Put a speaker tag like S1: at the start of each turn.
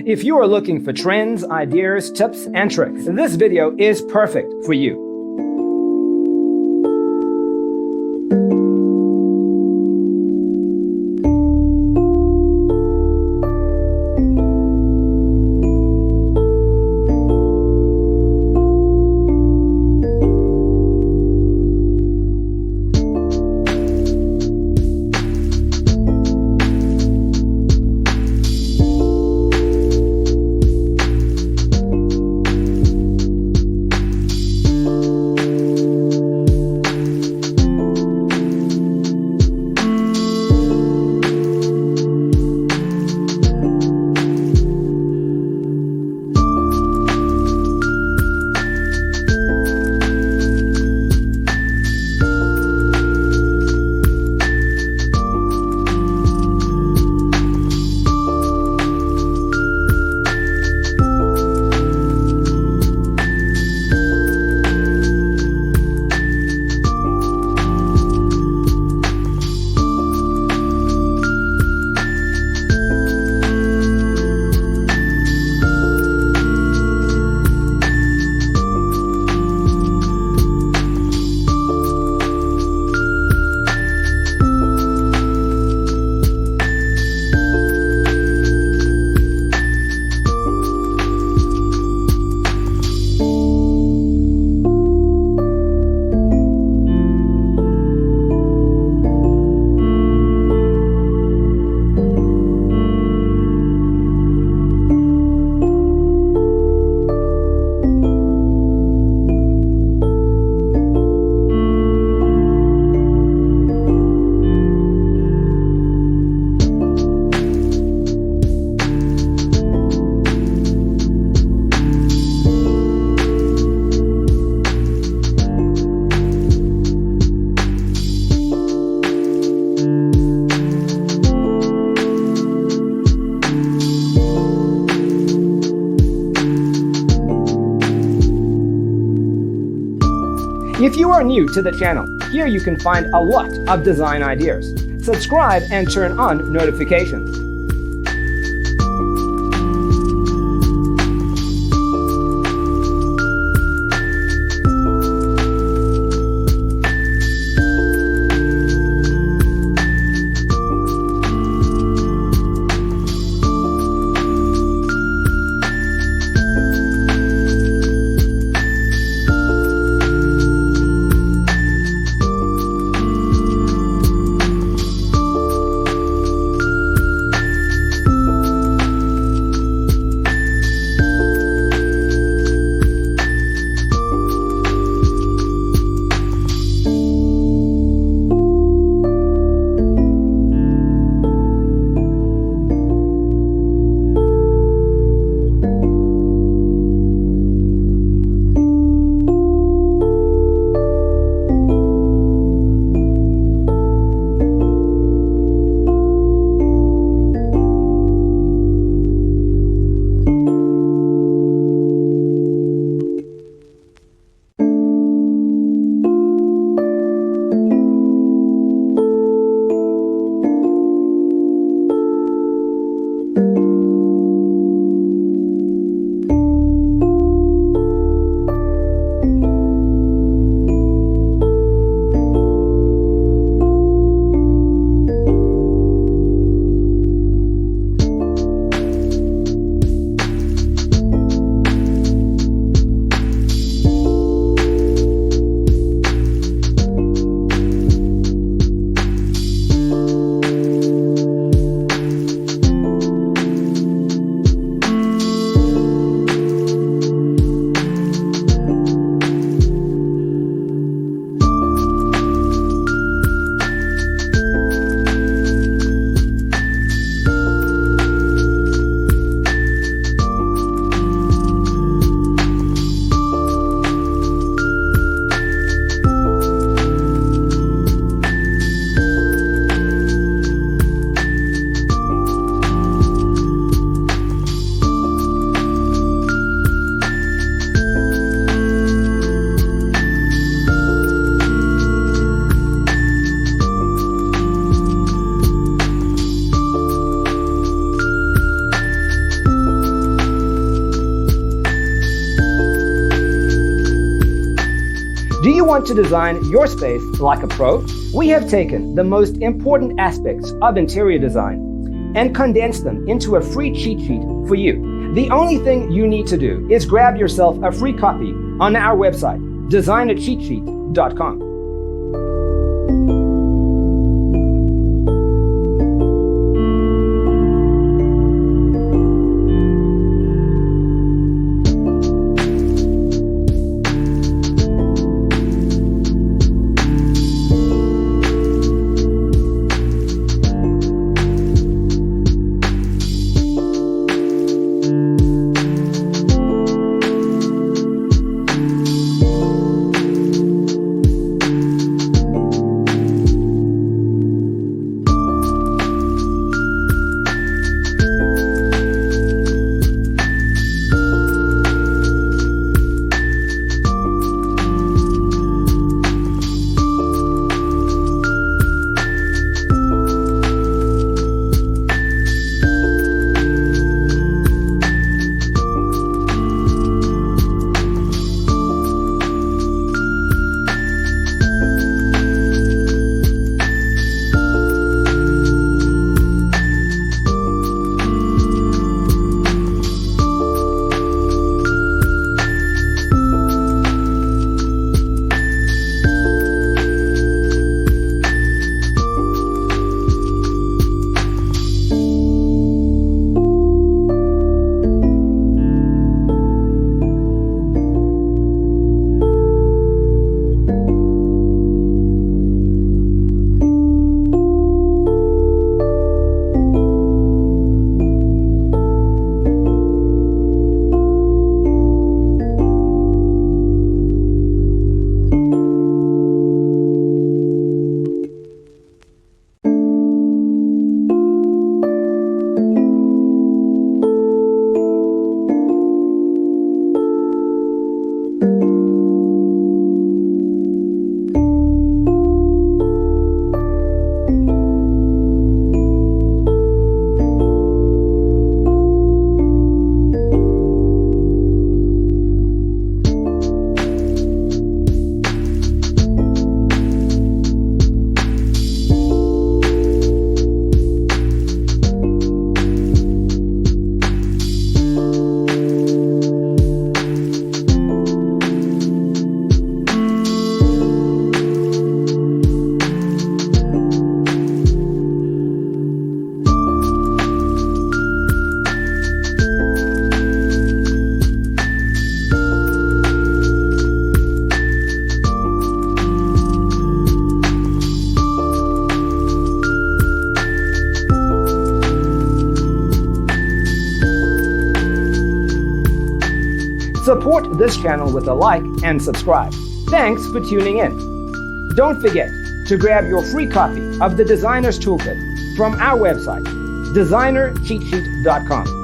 S1: If you are looking for trends, ideas, tips, and tricks, this video is perfect for you. If you are new to the channel, here you can find a lot of design ideas. Subscribe and turn on notifications. want to design your space like a pro? We have taken the most important aspects of interior design and condensed them into a free cheat sheet for you. The only thing you need to do is grab yourself a free copy on our website, designercheatsheet.com. Support this channel with a like and subscribe. Thanks for tuning in. Don't forget to grab your free copy of the Designer's Toolkit from our website, designercheatsheet.com.